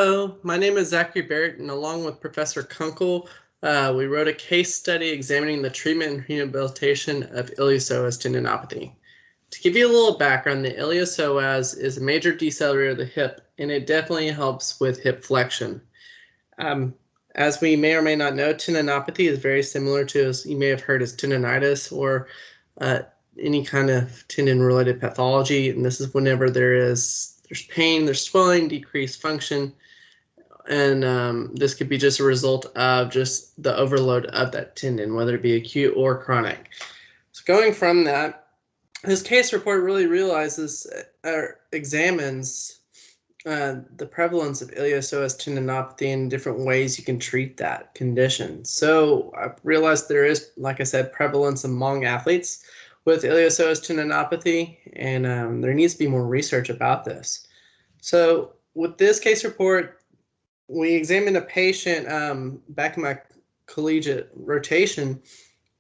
Hello, my name is Zachary Barrett, and along with Professor Kunkel, we wrote a case study examining the treatment and rehabilitation of iliopsoas tendinopathy. To give you a little background, the iliopsoas is a major decelerator of the hip, and it definitely helps with hip flexion. As we may or may not know, tendinopathy is very similar to, as you may have heard, as tendinitis or any kind of tendon-related pathology, and this is whenever there's pain, there's swelling, decreased function, and this could be just a result of just the overload of that tendon, whether it be acute or chronic. So going from that, this case report really realizes or examines the prevalence of iliopsoas tendinopathy and different ways you can treat that condition. So I realized there is, like I said, prevalence among athletes with iliopsoas tendinopathy, and there needs to be more research about this. So with this case report, we examined a patient back in my collegiate rotation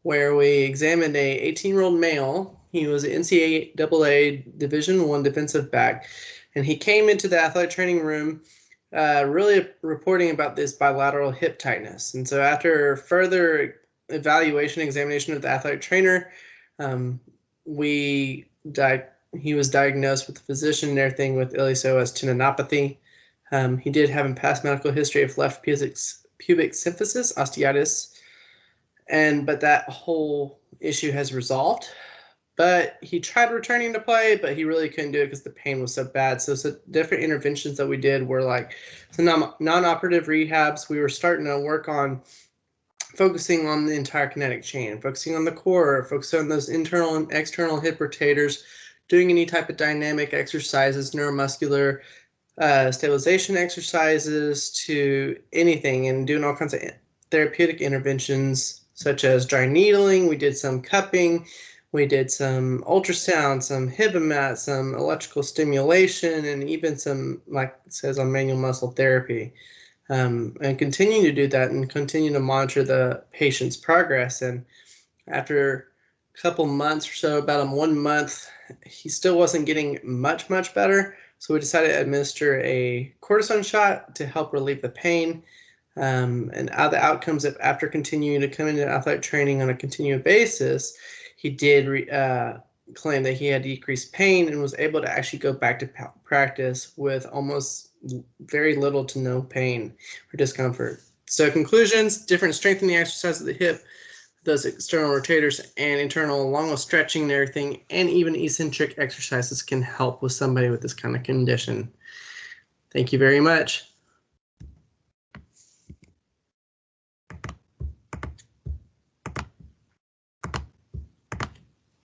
where we examined a 18-year-old male. He was an NCAA Division I defensive back, and he came into the athletic training room really reporting about this bilateral hip tightness. And so after further evaluation, examination of the athletic trainer, he was diagnosed with the physician and everything with iliopsoas tendinopathy. He did have a past medical history of left pubic symphysis, osteitis, but that whole issue has resolved. But he tried returning to play, but he really couldn't do it because the pain was so bad. So different interventions that we did were like some non-operative rehabs. We were starting to work on focusing on the entire kinetic chain, focusing on the core, focusing on those internal and external hip rotators, doing any type of dynamic exercises, neuromuscular stabilization exercises to anything, and doing all kinds of therapeutic interventions such as dry needling. We did some cupping. We did some ultrasound, some Hibamat, some electrical stimulation, and even some, like it says on manual muscle therapy. And continue to do that and continue to monitor the patient's progress. And after a couple months or so, about 1 month, he still wasn't getting much better. So we decided to administer a cortisone shot to help relieve the pain. And the outcomes of after continuing to come into athletic training on a continual basis, he did claim that he had decreased pain and was able to actually go back to practice with almost very little to no pain or discomfort. So conclusions: different strengthening exercise of the hip, those external rotators and internal, along with stretching and everything, and even eccentric exercises can help with somebody with this kind of condition. Thank you very much.